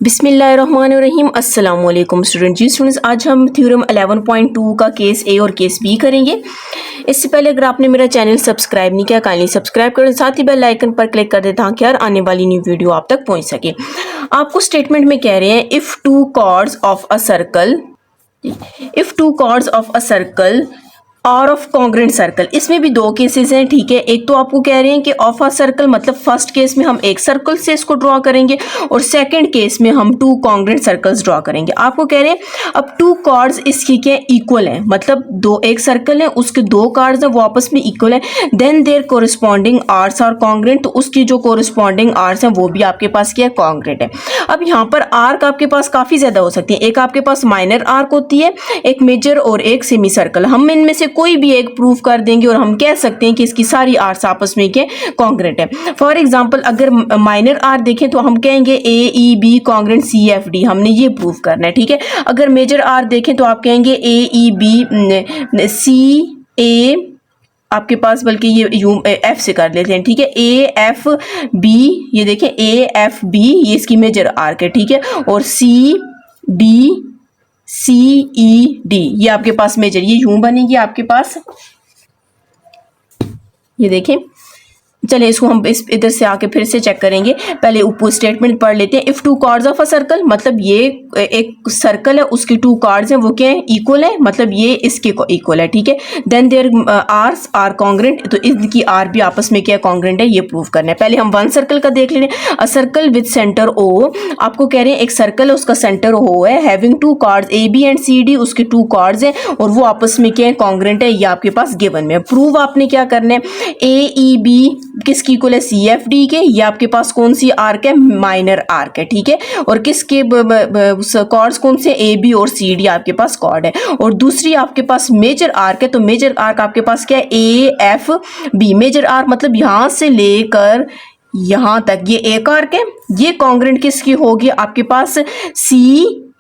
बिस्मिल्लाहिर्रहमानिर्रहीम। अस्सलाम वालेकुम स्टूडेंट्स, आज हम थ्योरम 11.2 का केस ए और केस बी करेंगे। इससे पहले अगर आपने मेरा चैनल सब्सक्राइब नहीं किया काइंडली सब्सक्राइब करें, साथ ही बेल आइकन पर क्लिक कर दें ताकि हर आने वाली न्यू वीडियो आप तक पहुंच सके। आपको स्टेटमेंट में कह रहे हैं if two chords of a circle और ऑफ कॉन्ग्रेंट सर्कल, इसमें भी दो केसेस हैं, ठीक है। एक तो आपको कह रहे हैं कि ऑफ अ सर्कल मतलब फर्स्ट केस में हम एक सर्कल से इसको ड्रॉ करेंगे और सेकंड केस में हम टू कॉन्ग्रेंट सर्कल्स ड्रॉ करेंगे। आपको कह रहे हैं अब टू कॉर्ड्स इसकी क्या इक्वल हैं, मतलब एक सर्कल है उसके दो कार्ड्स हैं वो आपस में इक्वल है। Then their corresponding arcs are congruent, तो उसकी जो कोरिस्पॉन्डिंग आर्स हैं वो भी आपके पास क्या है, कॉन्ग्रेंट है। अब यहाँ पर आर्क आपके पास काफी ज्यादा हो सकती है, एक आपके पास माइनर आर्क होती है, एक मेजर और एक सेमी सर्कल। हम इनमें से कोई भी एक प्रूव कर देंगे और हम कह सकते हैं कि इसकी सारी आर्स आपस में के कॉन्ग्रेंट है। फॉर एग्जांपल अगर माइनर आर देखें तो हम कहेंगे A E B congruent C F D, हमने ये प्रूव करना है, ठीक है। अगर मेजर आर देखें तो आप कहेंगे ए ई बी सी ए, आपके पास बल्कि ये यू एफ से कर लेते हैं, ठीक है। ए एफ बी, ये देखें ए एफ बी, ये इसकी मेजर आर्क है, ठीक है। और C D C E D, ये आपके पास मेजर, ये यूं बनेगी आपके पास, ये देखें। चलिए इसको हम इस इधर से आके फिर से चेक करेंगे। पहले ऊपर स्टेटमेंट पढ़ लेते हैं। If two cards of a circle, मतलब ये एक सर्कल है उसके टू कार्ड्स हैं वो क्या है, इक्वल है, मतलब ये इसके इक्वल है, ठीक है। Then their arcs are congruent, तो इनकी आर भी आपस में क्या कॉन्ग्रेंट है, ये प्रूव करना है। पहले हम वन सर्कल का देख ले रहे हैं। A circle with centre O, आपको कह रहे हैं एक सर्कल है उसका सेंटर ओ है, having two chords A B and C D, उसके टू कार्ड्स हैं और वो आपस में क्या है, कॉन्ग्रेंट है। ये आपके पास गिवन में प्रूव आपने क्या करना है, ए ई बी किसकी इक्वल है, सी एफ डी के, ये आपके पास कौन सी आर्क है, माइनर आर्क है, ठीक है। और किसके कॉर्ड्स कौन से, ए बी और सी डी आपके पास कॉर्ड है। और दूसरी आपके पास मेजर आर्क है, तो मेजर आर्क आपके पास क्या है, A F B. Major arc मतलब यहां से लेकर यहां तक ये एक आर्क है, ये कॉन्ग्रेंट किसकी होगी आपके पास, सी,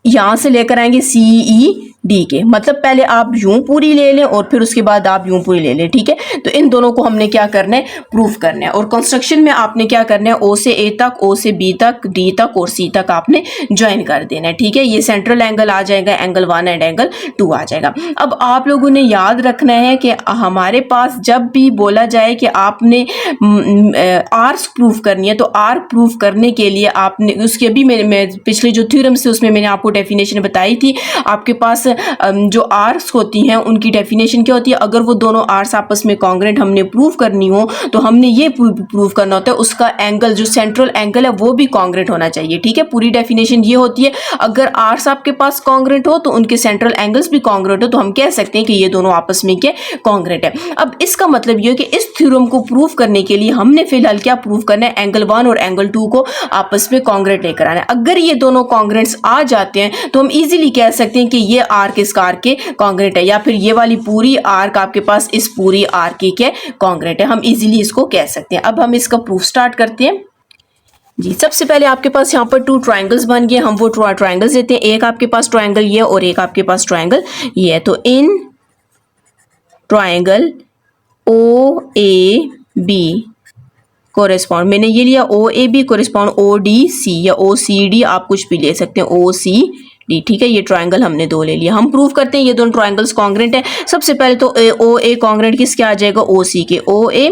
यहां से लेकर आएंगे सी ई डी के, मतलब पहले आप यूं पूरी ले लें और फिर उसके बाद आप यूं पूरी ले लें, ठीक है। तो इन दोनों को हमने क्या करना है, प्रूफ करना है। और कंस्ट्रक्शन में आपने क्या करना है, ओ से ए तक, ओ से बी तक, डी तक और सी तक आपने ज्वाइन कर देना है, ठीक है। ये सेंट्रल एंगल आ जाएगा, एंगल 1 एंड एंगल 2 आ जाएगा। अब आप लोगों ने याद रखना है कि हमारे पास जब भी बोला जाए कि आपने आर्स प्रूफ करनी है, तो आर प्रूफ करने के लिए आपने उसके अभी मैं पिछले जो थ्योरम से उसमें मैंने आपको डेफिनेशन बताई थी। आपके पास जो आर्स होती हैं उनकी डेफिनेशन क्या होती है, अगर वो दोनों आर्स आपस में कॉन्ग्रेंट हमने प्रूव करनी हो तो हमने ये प्रूव करना होता है उसका एंगल, जो सेंट्रल एंगल है वो भी कॉन्ग्रेंट होना चाहिए, ठीक है। पूरी डेफिनेशन ये होती है, अगर आर्स आपके पास कॉन्ग्रेंट हो तो उनके सेंट्रल एंगल्स भी कॉन्ग्रेंट हो, तो हम कह सकते हैं कि ये दोनों आपस में क्या कॉन्ग्रेंट है। अब इसका मतलब ये है कि इस थ्योरम को प्रूव करने के लिए हमने फिलहाल क्या प्रूव करना है, एंगल 1 और एंगल 2 को आपस में कॉन्ग्रेंट लेकर आना है। अगर ये दोनों कॉन्ग्रेंट्स आ जाते हैं तो हम इजीली कह सकते हैं कि ये आर्क इस आर्क के कॉन्ग्रेंट है, या फिर ये वाली पूरी आर्क आपके पास इस पूरी आर्क के कॉन्ग्रेंट है। हम इजीली इसको कह सकते हैं। अब हम इसका प्रूफ स्टार्ट करते हैं जी। सबसे पहले आपके पास यहाँ पर टू ट्रायंगल्स बन गए, हम वो ट्रायंगल्स लेते हैं। एक आपके पास ट्रायंगल ये और एक आपके पास ट्रायंगल ये है। तो in triangle O A B कोरेस्पॉन्ड, मैंने ये लिया ओ A B कोरेस्पॉन्ड O D C, या ओ सी डी आप कुछ भी ले सकते हैं, ओ सी डी, ठीक है। ये ट्रायंगल हमने दो ले लिया। हम प्रूव करते हैं ये दोनों ट्रायंगल्स कॉन्ग्रेंट है। सबसे पहले तो ओ ए कॉन्ग्रेंट किसके आ जाएगा, ओ सी के, ओ ए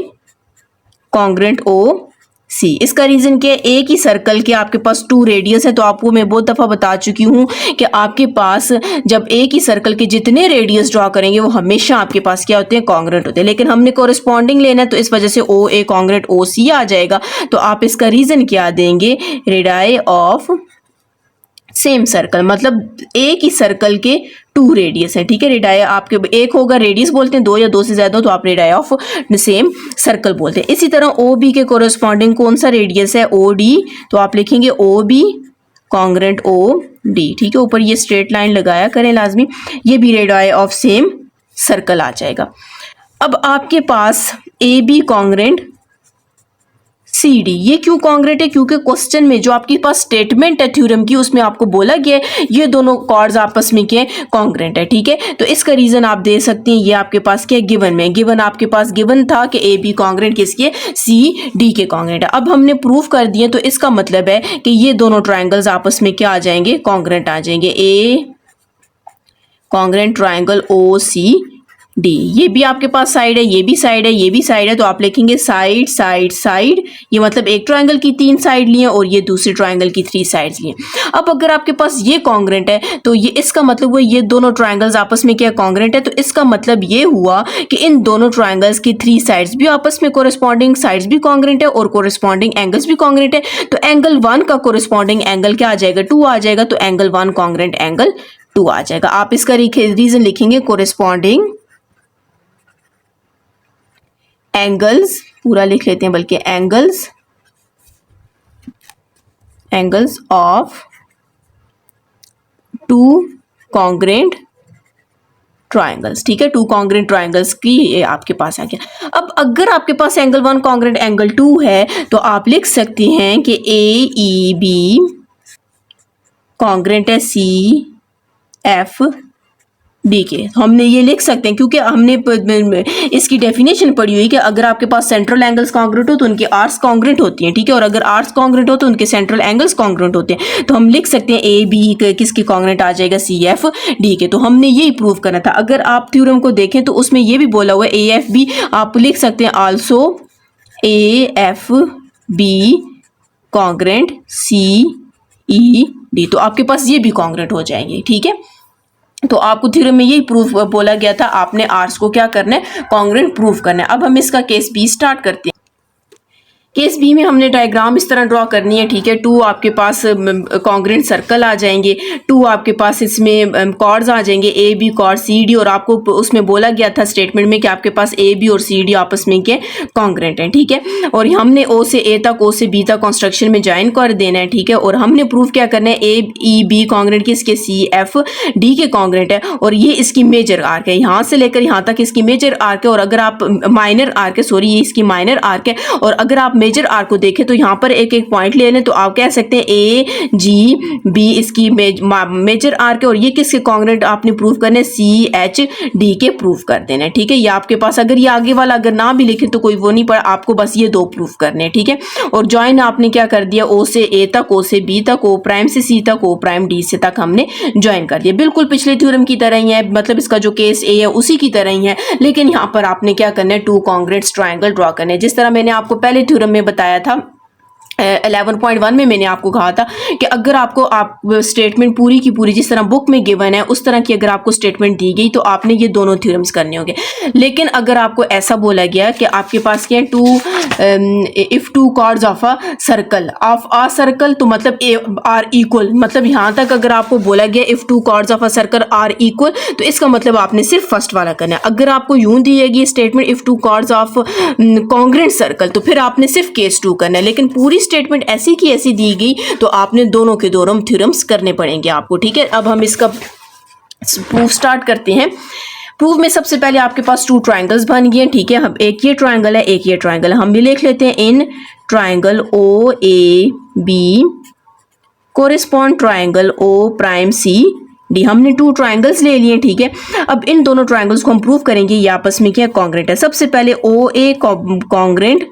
कॉन्ग्रेंट ओ सी। इसका रीजन क्या है, एक ही सर्कल के आपके पास 2 रेडियस है। तो आपको मैं बहुत दफा बता चुकी हूं कि आपके पास जब एक ही सर्कल के जितने रेडियस ड्रॉ करेंगे वो हमेशा आपके पास क्या होते हैं, कॉन्ग्रेंट होते हैं। लेकिन हमने कोरिस्पॉन्डिंग लेना है तो इस वजह से ओ ए कॉन्ग्रेंट ओ सी आ जाएगा। तो आप इसका रीजन क्या देंगे, रेडियाई ऑफ सेम सर्कल, मतलब एक ही सर्कल के 2 रेडियस है, ठीक है। रेडियाई आपके एक होगा, रेडियस बोलते हैं 2 या 2 से ज्यादा, तो आप रेडियाई ऑफ सेम सर्कल बोलते हैं। इसी तरह ओ बी के कोरिस्पॉन्डिंग कौन सा रेडियस है, ओ डी, तो आप लिखेंगे O B congruent O D, ठीक है। ऊपर ये स्ट्रेट लाइन लगाया करें लाजमी, ये भी रेडियाई ऑफ सेम सर्कल आ जाएगा। अब आपके पास A B congruent C D. ये क्यों कॉन्ग्रेंट है? क्योंकि क्वेश्चन में जो आपके पास स्टेटमेंट है थ्योरम की उसमें आपको बोला गया है ये दोनों कॉर्ड्स आपस में क्या कॉन्ग्रेंट है, ठीक है। तो इसका रीजन आप दे सकते हैं, ये आपके पास क्या गिवन में, गिवन आपके पास गिवन था कि ए बी कॉन्ग्रेंट किसकी है, सी डी के कॉन्ग्रेंट है। अब हमने प्रूफ कर दिए तो इसका मतलब है कि ये दोनों ट्राइंगल्स आपस में क्या आ जाएंगे, कॉन्ग्रेंट आ जाएंगे। A congruent triangle O C D, ये भी आपके पास साइड है, ये भी साइड है, ये भी साइड है, तो आप लिखेंगे साइड साइड साइड। ये मतलब एक ट्राइंगल की 3 साइड लिए और ये दूसरी ट्राइंगल की 3 साइड्स लिए। अब अगर आपके पास ये कॉन्ग्रेंट है तो ये इसका मतलब हुआ ये दोनों ट्राइंगल्स आपस में क्या कॉन्ग्रेंट है, तो इसका मतलब ये हुआ कि इन दोनों ट्राइंगल्स की 3 साइड्स भी आपस में कोरिस्पॉन्डिंग साइड्स भी कॉन्ग्रेंट है और कोरिस्पॉन्डिंग एंगल्स भी कॉन्ग्रेंट है। तो एंगल 1 का कोरिस्पॉन्डिंग एंगल क्या आ जाएगा, 2 आ जाएगा। तो एंगल 1 कॉन्ग्रेंट एंगल 2 आ जाएगा। आप इसका रीजन लिखेंगे कोरिस्पॉन्डिंग एंगल्स, पूरा लिख लेते हैं बल्कि एंगल्स ऑफ 2 कॉन्ग्रेंट ट्राइंगल्स, ठीक है। 2 कॉन्ग्रेंट ट्राइंगल्स की ये आपके पास आ गया। अब अगर आपके पास एंगल 1 कॉन्ग्रेंट एंगल 2 है तो आप लिख सकते हैं कि ए ई बी कॉन्ग्रेंट है सी एफ डी के। हमने ये लिख सकते हैं क्योंकि हमने इसकी डेफिनेशन पढ़ी हुई कि अगर आपके पास सेंट्रल एंगल्स कॉन्ग्रेंट हो तो उनकी आर्क्स कॉन्ग्रेंट होती हैं, ठीक है। और अगर आर्क्स कॉन्ग्रेंट हो तो उनके सेंट्रल एंगल्स कॉन्ग्रेंट होते हैं। तो हम लिख सकते हैं ए बी किसके कॉन्ग्रेंट आ जाएगा, सी एफ डी के। तो हमने यही प्रूव करना था। अगर आप थ्योरम को देखें तो उसमें ये भी बोला हुआ है ए एफ बी, आप लिख सकते हैं also A F B congruent C E D. तो आपके पास ये भी कॉन्ग्रेंट हो जाएंगे, ठीक है। तो आपको थ्योरम में यही प्रूफ बोला गया था, आपने आर्ट्स को क्या करना है, कॉन्ग्रेंट प्रूफ करना है। अब हम इसका केस बी स्टार्ट करते हैं। केस बी में हमने डायग्राम इस तरह ड्रॉ करनी है, ठीक है। 2 आपके पास कॉन्ग्रेंट सर्कल आ जाएंगे, 2 आपके पास इसमें कॉर्ड्स आ जाएंगे A B chord C D, और आपको उसमें बोला गया था स्टेटमेंट में कि आपके पास ए बी और सी डी आपस में के कॉन्ग्रेंट हैं, ठीक है। और हमने ओ से ए तक, ओ से बी तक कंस्ट्रक्शन में ज्वाइन कर देना है, ठीक है। और हमने प्रूफ क्या करना है, ए ई बी कॉन्ग्रेंट किसके, सी एफ डी के कॉन्ग्रेंट है। और ये इसकी मेजर आर्क है, यहाँ से लेकर यहाँ तक इसकी मेजर आर्क है। और अगर आप माइनर आर्क है, सॉरी ये इसकी माइनर आर्क है। और अगर आप मेजर आर्क को देखें तो यहाँ पर एक एक पॉइंट ले लें तो आप कह सकते हैं ए जी बी इसकी मेजर आर्क है। और ये किसके कॉन्ग्रेंट आपने प्रूफ करने, सी एच डी के प्रूफ कर देना है, ठीक है। ये आपके पास अगर ये आगे वाला अगर ना भी लिखे तो कोई वो नहीं पड़ा, आपको बस ये 2 प्रूफ करने हैं, ठीक है। और ज्वाइन आपने क्या कर दिया, ओ से ए तक, ओ से बी तक, ओ प्राइम से सी तक, ओ प्राइम डी से तक हमने ज्वाइन कर दिया। बिल्कुल पिछले थ्योरम की तरह ही है, मतलब इसका जो केस ए है उसी की तरह ही है, लेकिन यहाँ पर आपने क्या करना है, 2 कॉन्ग्रेंट ट्राइंगल ड्रॉ करने हैं। जिस तरह मैंने आपको पहले थ्योरम में बताया था 11.1 में मैंने आपको कहा था कि अगर आपको आप स्टेटमेंट पूरी की पूरी जिस तरह बुक में गिवन है उस तरह की अगर आपको स्टेटमेंट दी गई तो आपने ये दोनों थ्योरम्स करने होंगे। लेकिन अगर आपको ऐसा बोला गया कि आपके पास क्या है, if 2 chords of a circle तो मतलब आर इक्वल, मतलब यहाँ तक अगर आपको बोला गया if 2 chords of a circle are equal तो इसका मतलब आपने सिर्फ फर्स्ट वाला करना है। अगर आपको यूं दी जाएगी statement if 2 chords of congruent circle तो फिर आपने सिर्फ केस 2 करना है। लेकिन पूरी स्टेटमेंट ऐसी की ऐसी दी गई तो आपने दोनों के दोनों थ्योरम्स करने पड़ेंगे आपको, ठीक है। अब हम इसका प्रूफ स्टार्ट करते हैं। प्रूफ में सबसे पहले आपके पास 2 ट्राइंगल्स बन गए हैं, ठीक है। हम एक ये ट्राइंगल है, एक ये ट्राइंगल है। हम भी लिख लेते हैं in triangle O A B correspond triangle O prime C D. हमने 2 ट्राइंगल्स ले लिए, ठीक है। अब इन दोनों ट्राइंगल्स को हम प्रूव करेंगे ये आपस में क्या कॉन्ग्रेंट है। सबसे पहले ओ ए कॉन्ग्रेंट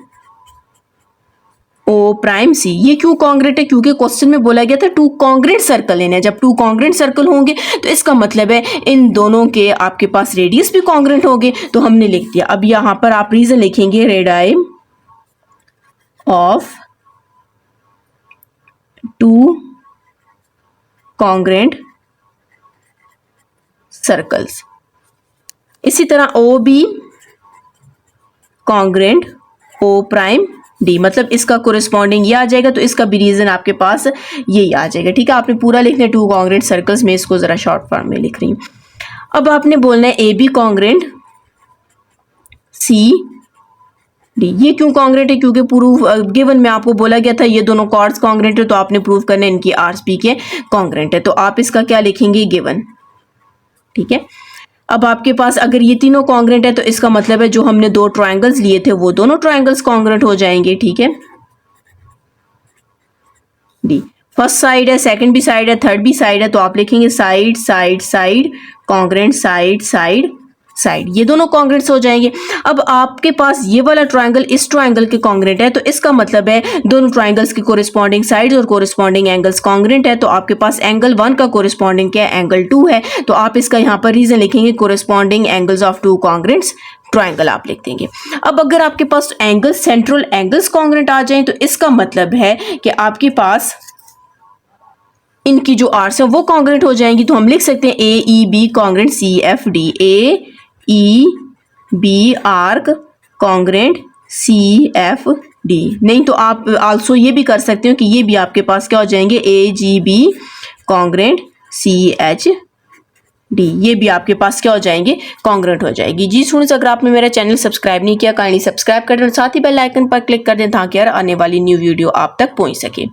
ओ प्राइम सी। ये क्यों कॉन्ग्रेंट है, क्योंकि क्वेश्चन में बोला गया था 2 कॉन्ग्रेंट सर्कल लेने। जब 2 कॉन्ग्रेंट सर्कल होंगे तो इसका मतलब है इन दोनों के आपके पास रेडियस भी कॉन्ग्रेंट होंगे, तो हमने लिख दिया। अब यहां पर आप रीजन लिखेंगे रेडियस ऑफ 2 कॉन्ग्रेंट सर्कल्स। इसी तरह ओ बी कॉन्ग्रेंट ओ प्राइम डी, मतलब इसका कोरिस्पॉन्डिंग ये आ जाएगा तो इसका भी रीजन आपके पास यही आ जाएगा, ठीक है। आपने पूरा लिखना है 2 कॉन्ग्रेंट सर्कल्स में, इसको जरा शॉर्ट फॉर्म में लिख रही हूं। अब आपने बोलना है A B congruent C D. ये क्यों कॉन्ग्रेंट है, क्योंकि प्रूफ गिवन में आपको बोला गया था ये दोनों कॉर्ड्स कॉन्ग्रेंट है तो आपने प्रूफ करना है इनकी आर्स बी के कॉन्ग्रेंट है। तो आप इसका क्या लिखेंगे, गिवन, ठीक है। अब आपके पास अगर ये तीनों कॉन्ग्रेंट है तो इसका मतलब है जो हमने 2 ट्राइंगल्स लिए थे वो दोनों ट्राइंगल्स कॉन्ग्रेंट हो जाएंगे, ठीक है। डी। फर्स्ट साइड है, सेकंड भी साइड है, थर्ड भी साइड है, तो आप लिखेंगे side side side congruent side side side, ये दोनों कॉन्ग्रेंट्स हो जाएंगे। अब आपके पास ये वाला ट्रायंगल इस ट्रायंगल के कॉन्ग्रेंट है, तो इसका मतलब है दोनों ट्रायंगल्स के कोरिस्पॉन्डिंग साइड्स और कोरिस्पॉन्डिंग एंगल्स कॉन्ग्रेंट है, तो आपके पास एंगल 1 का कोरिस्पॉन्डिंग क्या है, एंगल 2 है, तो आप इसका यहाँ पर रीजन लिखेंगे corresponding angles of two congruents triangle आप लिख देंगे। अब अगर आपके पास एंगल सेंट्रल एंगल्स कॉन्ग्रेंट आ जाएं, तो इसका मतलब है कि आपके पास इनकी जो आर्स है वो कॉन्ग्रेंट हो जाएंगी, तो हम लिख सकते हैं A E B congruent C F D, A E B arc congruent C F D. नहीं तो आप आल्सो ये भी कर सकते हो कि ये भी आपके पास क्या हो जाएंगे, A G B congruent C H D, ये भी आपके पास क्या हो जाएंगे, कॉन्ग्रेंट हो जाएगी। जी स्टूडेंट्स, अगर आपने मेरा चैनल सब्सक्राइब नहीं किया काइंडली सब्सक्राइब कर दें और साथ ही बेल आइकन पर क्लिक कर दें ताकि यार आने वाली न्यू वीडियो आप तक पहुंच सके।